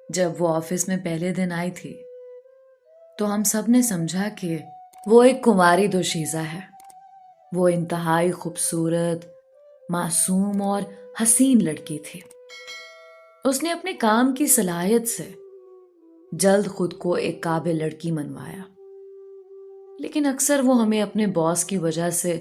جب وہ آفس میں پہلے دن آئی تھی تو ہم سب نے سمجھا کہ وہ ایک کنواری دوشیزہ ہے۔ وہ انتہائی خوبصورت، معصوم اور حسین لڑکی تھی۔ اس نے اپنے کام کی صلاحیت سے جلد خود کو ایک قابل لڑکی منوایا، لیکن اکثر وہ ہمیں اپنے باس کی وجہ سے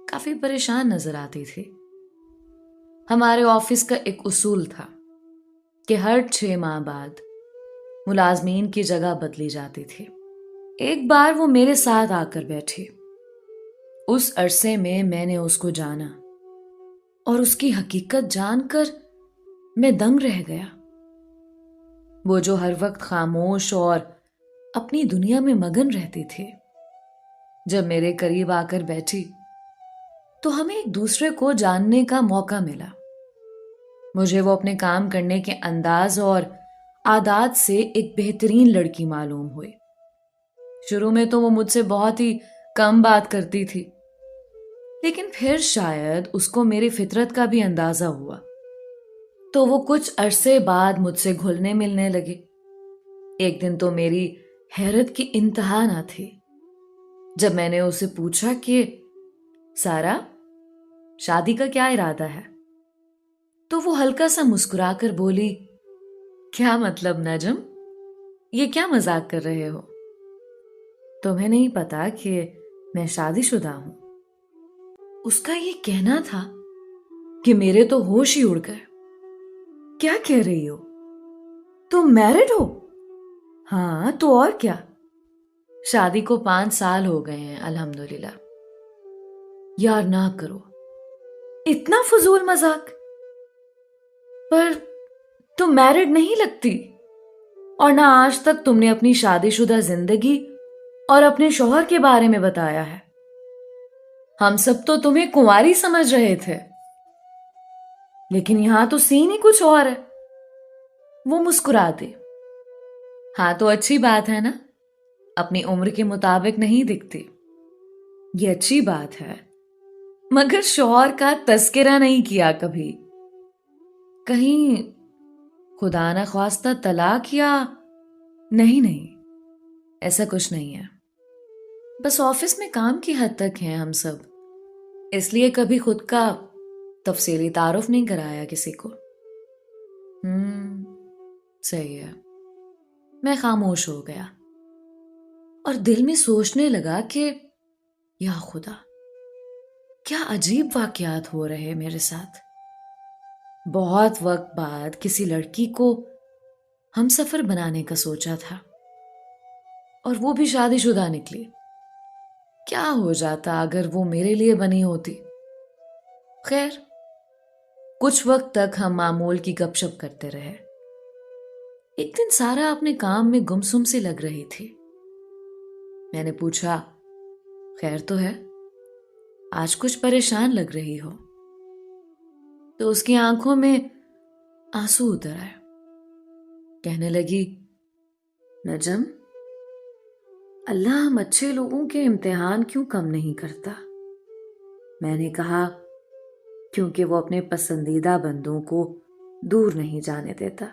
کافی پریشان نظر آتی تھی۔ ہمارے آفس کا ایک اصول تھا کہ ہر 6 ماہ بعد ملازمین کی جگہ بدلی جاتی تھی۔ ایک بار وہ میرے ساتھ آ کر بیٹھی۔ اس عرصے میں نے اس کو جانا اور اس کی حقیقت جان کر میں دنگ رہ گیا۔ وہ جو ہر وقت خاموش اور اپنی دنیا میں مگن رہتی تھی، جب میرے قریب آ کر بیٹھی تو ہمیں ایک دوسرے کو جاننے کا موقع ملا۔ مجھے وہ اپنے کام کرنے کے انداز اور عادات سے ایک بہترین لڑکی معلوم ہوئی۔ شروع میں تو وہ مجھ سے بہت ہی کم بات کرتی تھی، لیکن پھر شاید اس کو میری فطرت کا بھی اندازہ ہوا، تو وہ کچھ عرصے بعد مجھ سے گھلنے ملنے لگی۔ ایک دن تو میری حیرت کی انتہا نہ تھی جب میں نے اسے پوچھا کہ سارا، شادی کا کیا ارادہ ہے؟ تو وہ ہلکا سا مسکرا کر بولی، کیا مطلب نجم؟ یہ کیا مذاق کر رہے ہو؟ تمہیں نہیں پتا کہ میں شادی شدہ ہوں؟ اس کا یہ کہنا تھا کہ میرے تو ہوش ہی اڑ گئے۔ کیا کہہ رہی ہو؟ تم میرڈ ہو؟ ہاں تو اور کیا، شادی کو 5 سال ہو گئے ہیں الحمدللہ۔ یار نہ کرو اتنا فضول مذاق، پر تم میرڈ نہیں لگتی، اور نہ آج تک تم نے اپنی شادی شدہ زندگی اور اپنے شوہر کے بارے میں بتایا ہے۔ ہم سب تو تمہیں کنواری سمجھ رہے تھے، لیکن یہاں تو سین ہی کچھ اور ہے۔ وہ مسکرا دی۔ ہاں تو اچھی بات ہے نا، اپنی عمر کے مطابق نہیں دکھتی، یہ اچھی بات ہے، مگر شوہر کا تذکرہ نہیں کیا کبھی۔ کہیں خدا نہ خواستہ طلاق یا نہیں، ایسا کچھ نہیں ہے، بس آفس میں کام کی حد تک ہیں ہم سب، اس لیے کبھی خود کا تفصیلی تعارف نہیں کرایا کسی کو۔ صحیح ہے۔ میں خاموش ہو گیا اور دل میں سوچنے لگا کہ یا خدا، کیا عجیب واقعات ہو رہے میرے ساتھ۔ بہت وقت بعد کسی لڑکی کو ہم سفر بنانے کا سوچا تھا، اور وہ بھی شادی شدہ نکلی۔ کیا ہو جاتا اگر وہ میرے لیے بنی ہوتی؟ خیر، کچھ وقت تک ہم معمول کی گپ شپ کرتے رہے۔ ایک دن سارا اپنے کام میں گمسم سی لگ رہی تھی۔ میں نے پوچھا، خیر تو ہے؟ آج کچھ پریشان لگ رہی ہو؟ تو اس کی آنکھوں میں آنسو اتر آئے۔ کہنے لگی، نجم، اللہ ہم اچھے لوگوں کے امتحان کیوں کم نہیں کرتا؟ میں نے کہا، کیونکہ وہ اپنے پسندیدہ بندوں کو دور نہیں جانے دیتا،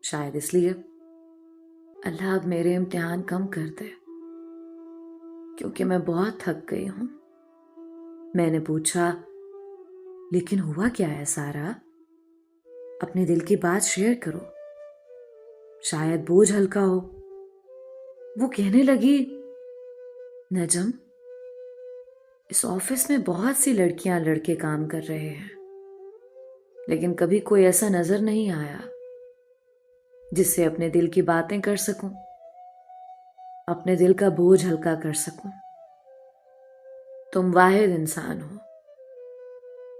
شاید اس لیے۔ اللہ اب میرے امتحان کم کر دے، کیونکہ میں بہت تھک گئی ہوں۔ میں نے پوچھا، لیکن ہوا کیا ہے سارا؟ اپنے دل کی بات شیئر کرو، شاید بوجھ ہلکا ہو۔ وہ کہنے لگی، نجم، اس آفس میں بہت سی لڑکیاں لڑکے کام کر رہے ہیں، لیکن کبھی کوئی ایسا نظر نہیں آیا جس سے اپنے دل کی باتیں کر سکوں، اپنے دل کا بوجھ ہلکا کر سکوں۔ تم واحد انسان ہو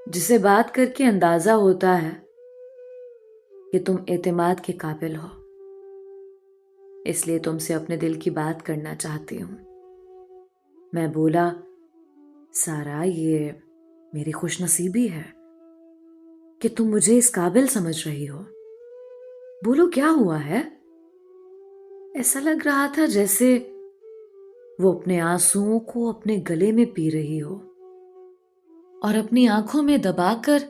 جسے بات کر کے اندازہ ہوتا ہے کہ تم اعتماد کے قابل ہو، اس لیے تم سے اپنے دل کی بات کرنا چاہتی ہوں۔ میں بولا، سارا، یہ میری خوش نصیبی ہے کہ تم مجھے اس قابل سمجھ رہی ہو۔ بولو کیا ہوا ہے؟ ایسا لگ رہا تھا جیسے وہ اپنے آنسوؤں کو اپنے گلے میں پی رہی ہو اور اپنی آنکھوں میں دبا کر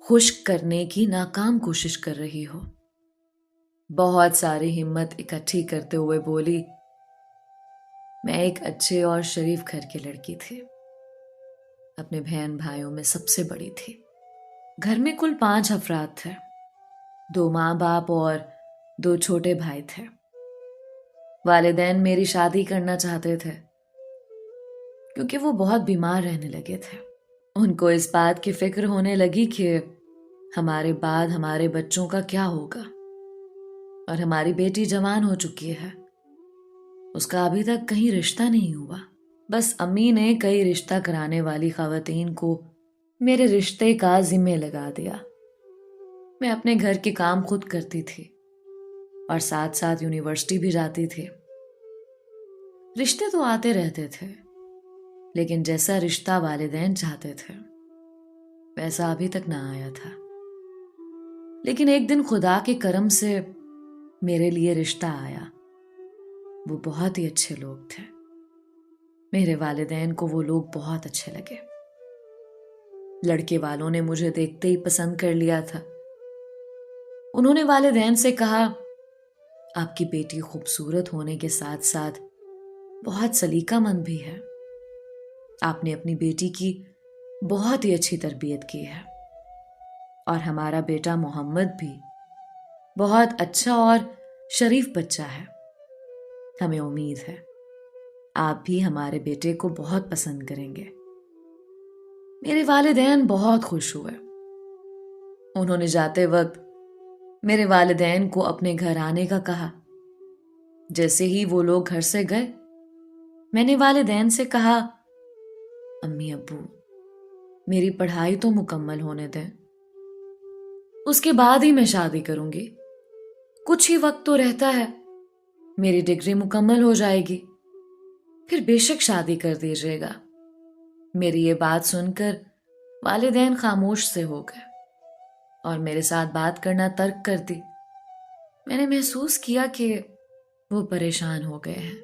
خشک کرنے کی ناکام کوشش کر رہی ہو۔ بہت ساری ہمت اکٹھی کرتے ہوئے بولی، میں ایک اچھے اور شریف گھر کی لڑکی تھی، اپنے بہن بھائیوں میں سب سے بڑی تھی۔ گھر میں کل 5 افراد تھے، 2 ماں باپ اور 2 چھوٹے بھائی تھے۔ والدین میری شادی کرنا چاہتے تھے کیونکہ وہ بہت بیمار رہنے لگے تھے۔ ان کو اس بات کی فکر ہونے لگی کہ ہمارے بعد ہمارے بچوں کا کیا ہوگا، اور ہماری بیٹی جوان ہو چکی ہے، اس کا ابھی تک کہیں رشتہ نہیں ہوا۔ بس امی نے کئی رشتہ کرانے والی خواتین کو میرے رشتے کا ذمہ لگا دیا۔ میں اپنے گھر کے کام خود کرتی تھی اور ساتھ ساتھ یونیورسٹی بھی جاتی تھی۔ رشتے تو آتے رہتے تھے، لیکن جیسا رشتہ والدین چاہتے تھے ویسا ابھی تک نہ آیا تھا۔ لیکن ایک دن خدا کے کرم سے میرے لیے رشتہ آیا۔ وہ بہت ہی اچھے لوگ تھے، میرے والدین کو وہ لوگ بہت اچھے لگے۔ لڑکے والوں نے مجھے دیکھتے ہی پسند کر لیا تھا۔ انہوں نے والدین سے کہا، آپ کی بیٹی خوبصورت ہونے کے ساتھ ساتھ بہت سلیقہ مند بھی ہے، آپ نے اپنی بیٹی کی بہت ہی اچھی تربیت کی ہے، اور ہمارا بیٹا محمد بھی بہت اچھا اور شریف بچہ ہے۔ ہمیں امید ہے آپ بھی ہمارے بیٹے کو بہت پسند کریں گے۔ میرے والدین بہت خوش ہوئے۔ انہوں نے جاتے وقت میرے والدین کو اپنے گھر آنے کا کہا۔ جیسے ہی وہ لوگ گھر سے گئے، میں نے والدین سے کہا، امی ابو، میری پڑھائی تو مکمل ہونے دیں، اس کے بعد ہی میں شادی کروں گی۔ کچھ ہی وقت تو رہتا ہے، میری ڈگری مکمل ہو جائے گی، پھر بے شک شادی کر دیجیے گا۔ میری یہ بات سن کر والدین خاموش سے ہو گئے اور میرے ساتھ بات کرنا ترک کر دی۔ میں نے محسوس کیا کہ وہ پریشان ہو گئے ہیں۔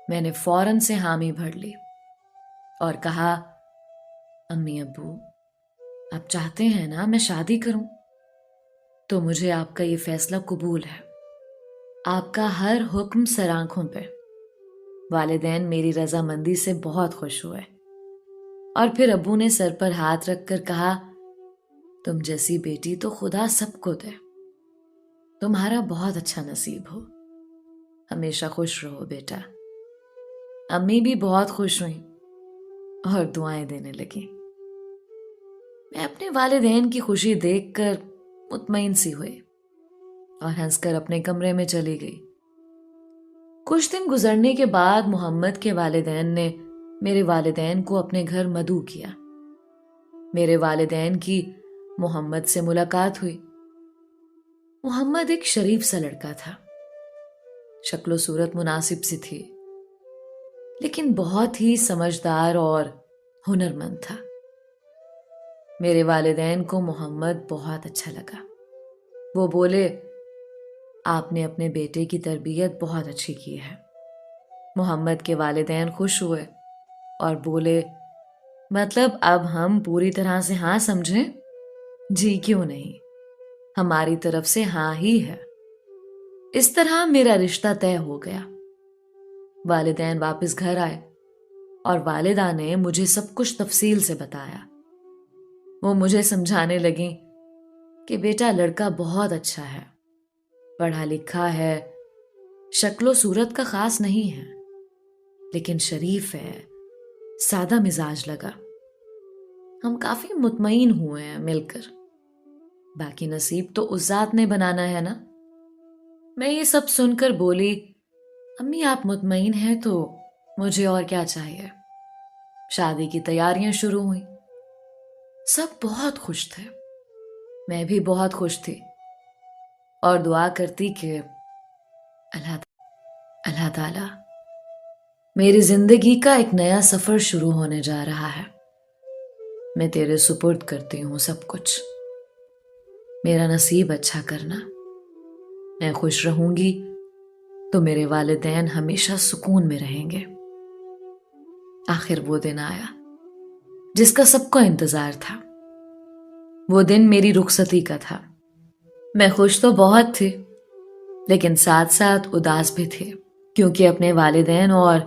میں نے فوراً سے حامی بھر لی اور کہا، امی ابو، آپ چاہتے ہیں نا میں شادی کروں، تو مجھے آپ کا یہ فیصلہ قبول ہے، آپ کا ہر حکم سر آنکھوں پہ۔ والدین میری رضامندی سے بہت خوش ہوئے، اور پھر ابو نے سر پر ہاتھ رکھ کر کہا، تم جیسی بیٹی تو خدا سب کو دے، تمہارا بہت اچھا نصیب ہو، ہمیشہ خوش رہو بیٹا۔ امی بھی بہت خوش ہوئیں اور دعائیں دینے لگیں۔ میں اپنے والدین کی خوشی دیکھ کر مطمئن سی ہوئی اور ہنس کر اپنے کمرے میں چلی گئی۔ کچھ دن گزرنے کے بعد محمد کے والدین نے میرے والدین کو اپنے گھر مدعو کیا۔ میرے والدین کی محمد سے ملاقات ہوئی۔ محمد ایک شریف سا لڑکا تھا، شکل و صورت مناسب سی تھی، لیکن بہت ہی سمجھدار اور ہنرمند تھا۔ میرے والدین کو محمد بہت اچھا لگا۔ وہ بولے، آپ نے اپنے بیٹے کی تربیت بہت اچھی کی ہے۔ محمد کے والدین خوش ہوئے اور بولے، مطلب اب ہم پوری طرح سے ہاں سمجھیں؟ جی کیوں نہیں، ہماری طرف سے ہاں ہی ہے۔ اس طرح میرا رشتہ طے ہو گیا۔ والدین واپس گھر آئے اور والدہ نے مجھے سب کچھ تفصیل سے بتایا۔ وہ مجھے سمجھانے لگیں کہ بیٹا لڑکا بہت اچھا ہے، پڑھا لکھا ہے، شکل و صورت کا خاص نہیں ہے، لیکن شریف ہے، سادہ مزاج لگا۔ ہم کافی مطمئن ہوئے ہیں مل کر، باقی نصیب تو اس ذات نے بنانا ہے نا۔ میں یہ سب سن کر بولی، امی آپ مطمئن ہیں تو مجھے اور کیا چاہیے۔ شادی کی تیاریاں شروع ہوئیں۔ سب بہت خوش تھے، میں بھی بہت خوش تھی اور دعا کرتی کہ اللہ تعالیٰ میری زندگی کا ایک نیا سفر شروع ہونے جا رہا ہے، میں تیرے سپرد کرتی ہوں سب کچھ، میرا نصیب اچھا کرنا، میں خوش رہوں گی تو میرے والدین ہمیشہ سکون میں رہیں گے۔ آخر وہ دن آیا جس کا سب کو انتظار تھا۔ وہ دن میری رخصتی کا تھا۔ میں خوش تو بہت تھی، لیکن ساتھ ساتھ اداس بھی تھے، کیونکہ اپنے والدین اور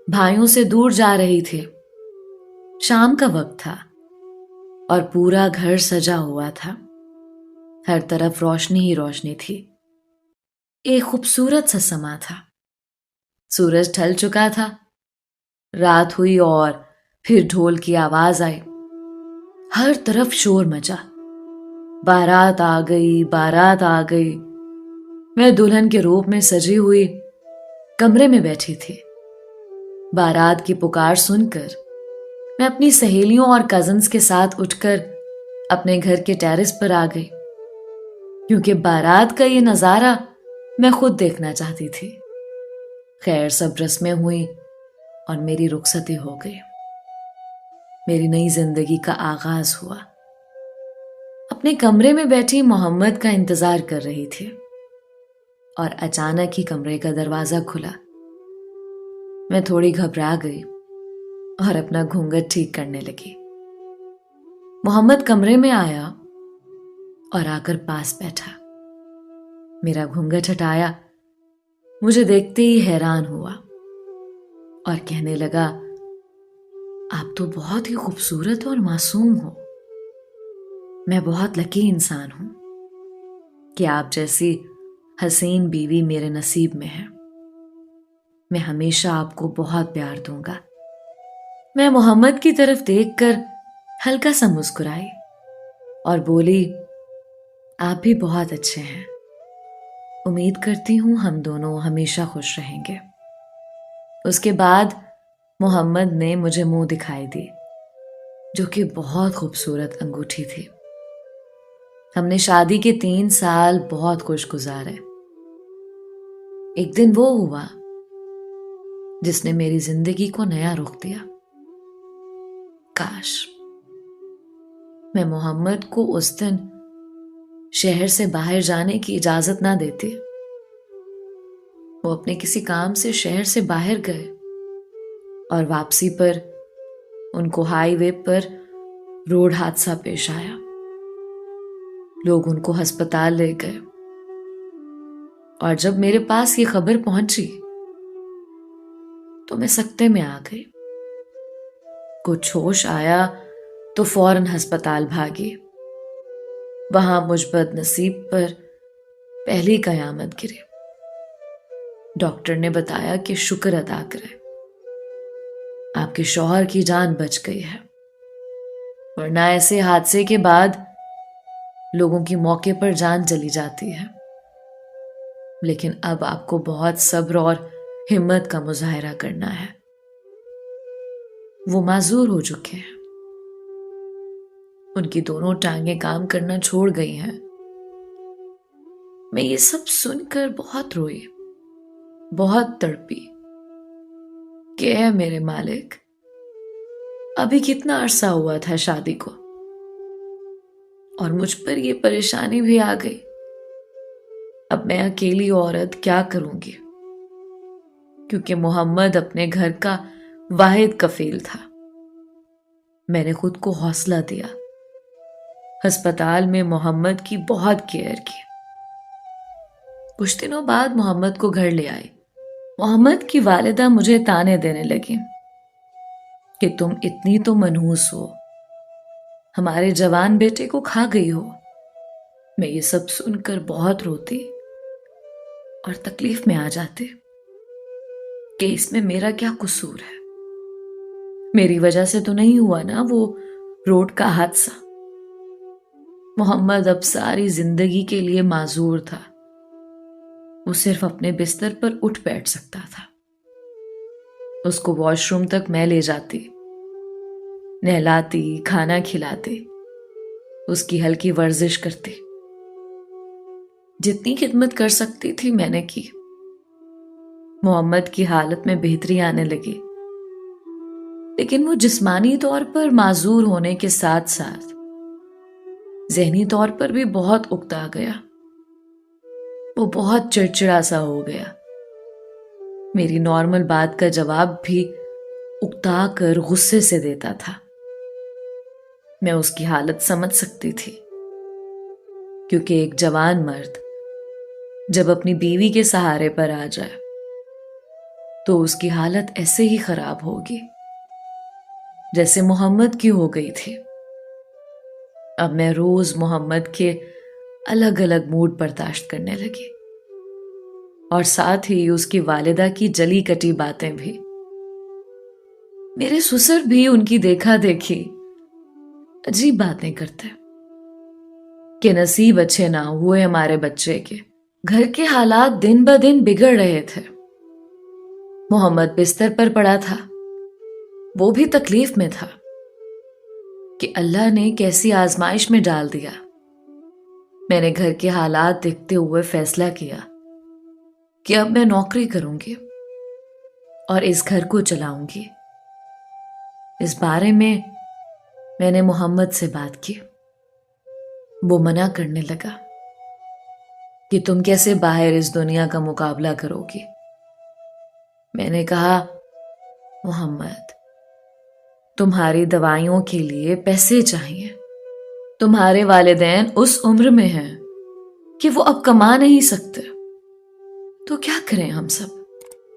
بھائیوں سے دور جا رہی تھی۔ شام کا وقت تھا اور پورا گھر سجا ہوا تھا، ہر طرف روشنی ہی روشنی تھی۔ ایک خوبصورت سا سما تھا، سورج ڈھل چکا تھا، رات ہوئی اور پھر ڈھول کی آواز آئی، ہر طرف شور مچا، بارات آ گئی، بارات آ گئی۔ میں دلہن کے روپ میں سجی ہوئی کمرے میں بیٹھی تھی۔ بارات کی پکار سن کر میں اپنی سہیلیوں اور کزنز کے ساتھ اٹھ کر اپنے گھر کے ٹیرس پر آ گئی، کیونکہ بارات کا یہ نظارہ میں خود دیکھنا چاہتی تھی۔ خیر سب رسمیں ہوئیں اور میری رخصتی ہو گئی۔ میری نئی زندگی کا آغاز ہوا۔ اپنے کمرے میں بیٹھی محمد کا انتظار کر رہی تھی اور اچانک ہی کمرے کا دروازہ کھلا۔ میں تھوڑی گھبرا گئی اور اپنا گھونگھٹ ٹھیک کرنے لگی۔ محمد کمرے میں آیا اور آ کر پاس بیٹھا، میرا گھونگھٹ ہٹایا، مجھے دیکھتے ہی حیران ہوا اور کہنے لگا، آپ تو بہت ہی خوبصورت اور معصوم ہو۔ میں بہت لکی انسان ہوں کہ آپ جیسی حسین بیوی میرے نصیب میں ہے۔ میں ہمیشہ آپ کو بہت پیار دوں گا۔ میں محمد کی طرف دیکھ کر ہلکا سا مسکرائی اور بولی، آپ بھی بہت اچھے ہیں، امید کرتی ہوں ہم دونوں ہمیشہ خوش رہیں گے۔ اس کے بعد محمد نے مجھے منہ دکھائی دی، جو کہ بہت خوبصورت انگوٹھی تھی۔ ہم نے شادی کے 3 سال بہت خوش گزارے۔ ایک دن وہ ہوا جس نے میری زندگی کو نیا رخ دیا۔ کاش میں محمد کو اس دن شہر سے باہر جانے کی اجازت نہ دیتی۔ وہ اپنے کسی کام سے شہر سے باہر گئے اور واپسی پر ان کو ہائی وے پر روڈ حادثہ پیش آیا۔ لوگ ان کو ہسپتال لے گئے اور جب میرے پاس یہ خبر پہنچی تو میں سکتے میں آ گئی۔ کچھ ہوش آیا تو فوراً ہسپتال بھاگی۔ وہاں مجھ بد نصیب پر پہلی قیامت گری۔ ڈاکٹر نے بتایا کہ شکر ادا کرے، آپ کے شوہر کی جان بچ گئی ہے، ورنہ ایسے حادثے کے بعد لوگوں کی موقع پر جان چلی جاتی ہے۔ لیکن اب آپ کو بہت صبر اور ہمت کا مظاہرہ کرنا ہے۔ وہ معذور ہو چکے ہیں، ان کی دونوں ٹانگیں کام کرنا چھوڑ گئی ہیں۔ میں یہ سب سن کر بہت روئی، بہت تڑپی کہ اے میرے مالک، ابھی کتنا عرصہ ہوا تھا شادی کو اور مجھ پر یہ پریشانی بھی آ گئی۔ اب میں اکیلی عورت کیا کروں گی، کیونکہ محمد اپنے گھر کا واحد کفیل تھا۔ میں نے خود کو حوصلہ دیا، ہسپتال میں محمد کی بہت کیئر کی۔ کچھ دنوں بعد محمد کو گھر لے آئی۔ محمد کی والدہ مجھے تانے دینے لگی کہ تم اتنی تو منحوس ہو، ہمارے جوان بیٹے کو کھا گئی ہو۔ میں یہ سب سن کر بہت روتی اور تکلیف میں آ جاتے کہ اس میں میرا کیا قصور ہے، میری وجہ سے تو نہیں ہوا نا وہ روڈ کا حادثہ۔ محمد اب ساری زندگی کے لیے معذور تھا، وہ صرف اپنے بستر پر اٹھ بیٹھ سکتا تھا۔ اس کو واش روم تک میں لے جاتی، نہلاتی، کھانا کھلاتی، اس کی ہلکی ورزش کرتی، جتنی خدمت کر سکتی تھی میں نے کی۔ محمد کی حالت میں بہتری آنے لگی، لیکن وہ جسمانی طور پر معذور ہونے کے ساتھ ساتھ ذہنی طور پر بھی بہت اکتا گیا۔ وہ بہت چڑچڑا سا ہو گیا، میری نارمل بات کا جواب بھی اکتا کر غصے سے دیتا تھا۔ میں اس کی حالت سمجھ سکتی تھی، کیونکہ ایک جوان مرد جب اپنی بیوی کے سہارے پر آ جائے تو اس کی حالت ایسے ہی خراب ہوگی جیسے محمد کی ہو گئی تھی۔ اب میں روز محمد کے الگ الگ موڈ برداشت کرنے لگی، اور ساتھ ہی اس کی والدہ کی جلی کٹی باتیں بھی۔ میرے سسر بھی ان کی دیکھا دیکھی عجیب باتیں کرتے کہ نصیب اچھے نہ ہوئے ہمارے بچے کے، گھر کے حالات دن بدن بگڑ رہے تھے۔ محمد بستر پر پڑا تھا، وہ بھی تکلیف میں تھا کہ اللہ نے کیسی آزمائش میں ڈال دیا۔ میں نے گھر کے حالات دیکھتے ہوئے فیصلہ کیا کہ اب میں نوکری کروں گی اور اس گھر کو چلاؤں گی۔ اس بارے میں نے محمد سے بات کی۔ وہ منع کرنے لگا کہ تم کیسے باہر اس دنیا کا مقابلہ کرو گی۔ میں نے کہا محمد، تمہاری دوائیوں کے لیے پیسے چاہیے، تمہارے والدین اس عمر میں ہیں کہ وہ اب کما نہیں سکتے، تو کیا کریں ہم سب؟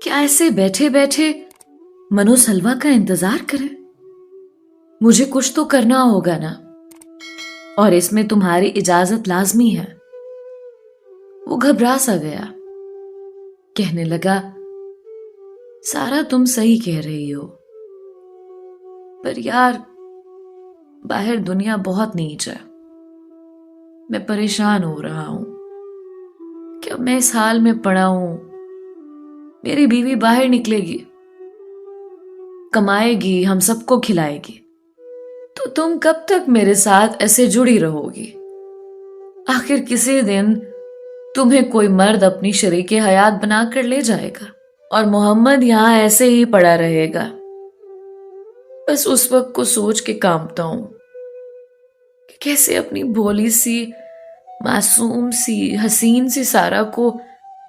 کیا ایسے بیٹھے بیٹھے منو سلوا کا انتظار کریں؟ مجھے کچھ تو کرنا ہوگا نا، اور اس میں تمہاری اجازت لازمی ہے۔ وہ گھبرا سا گیا، کہنے لگا سارا تم صحیح کہہ رہی ہو، پر یار باہر دنیا بہت نیچ ہے، میں پریشان ہو رہا ہوں کہ اب میں اس حال میں پڑا ہوں۔ میری بیوی باہر نکلے گی، کمائے گی، ہم سب کو کھلائے گی، تو تم کب تک میرے ساتھ ایسے جڑی رہو گی؟ آخر کسی دن تمہیں کوئی مرد اپنی شریک حیات بنا کر لے جائے گا، اور محمد یہاں ایسے ہی پڑا رہے گا۔ بس اس وقت کو سوچ کے کانپتا ہوں کہ کیسے اپنی بھولی سی، معصوم سی، حسین سی سارا کو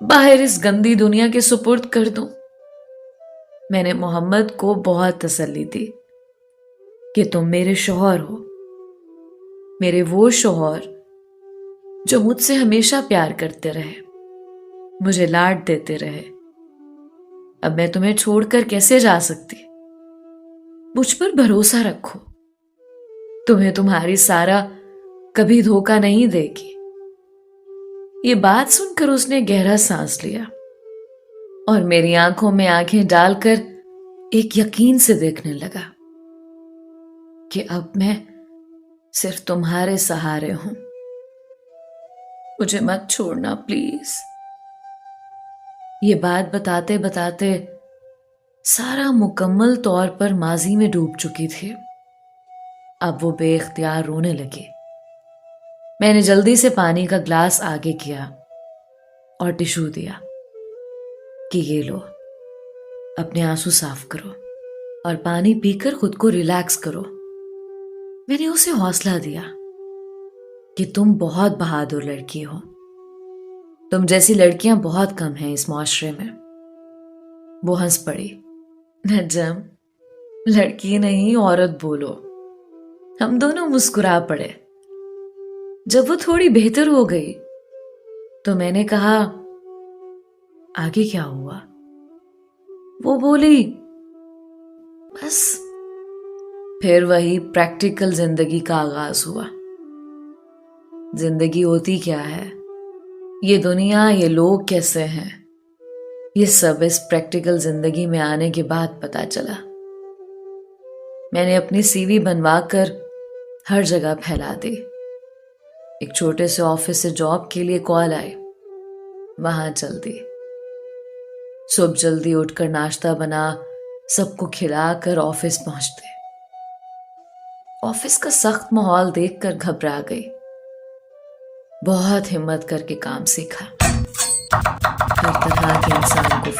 باہر اس گندی دنیا کے سپرد کر دوں۔ میں نے محمد کو بہت تسلی دی کہ تم میرے شوہر ہو، میرے وہ شوہر جو مجھ سے ہمیشہ پیار کرتے رہے، مجھے لاڈ دیتے رہے۔ اب میں تمہیں چھوڑ کر کیسے جا سکتی؟ مجھ پر بھروسہ رکھو، تمہیں تمہاری سارا کبھی دھوکہ نہیں دے گی۔ یہ بات سن کر اس نے گہرا سانس لیا اور میری آنکھوں میں آنکھیں ڈال کر ایک یقین سے دیکھنے لگا کہ اب میں صرف تمہارے سہارے ہوں، مجھے مت چھوڑنا پلیز۔ یہ بات بتاتے بتاتے سارا مکمل طور پر ماضی میں ڈوب چکی تھی۔ اب وہ بے اختیار رونے لگی۔ میں نے جلدی سے پانی کا گلاس آگے کیا اور ٹشو دیا کہ یہ لو، اپنے آنسو صاف کرو اور پانی پی کر خود کو ریلیکس کرو۔ میں نے اسے حوصلہ دیا کہ تم بہت بہادر لڑکی ہو، تم جیسی لڑکیاں بہت کم ہیں اس معاشرے میں۔ وہ ہنس پڑی۔ نجم، لڑکی نہیں عورت بولو۔ ہم دونوں مسکرا پڑے۔ جب وہ تھوڑی بہتر ہو گئی تو میں نے کہا آگے کیا ہوا؟ وہ بولی بس پھر وہی پریکٹیکل زندگی کا آغاز ہوا۔ زندگی ہوتی کیا ہے، یہ دنیا، یہ لوگ کیسے ہیں، یہ سب اس پریکٹیکل زندگی میں آنے کے بعد پتا چلا۔ میں نے اپنی سی وی بنوا کر ہر جگہ پھیلا دی۔ ایک چھوٹے سے آفس سے جاب کے لیے کال آئی، وہاں چل دی۔ صبح جلدی اٹھ کر ناشتہ بنا، سب کو کھلا کر آفس پہنچتے۔ آفس کا سخت ماحول دیکھ کر گھبرا گئی۔ بہت ہمت کر کے کام سیکھا، ہر طرح کے انسان کو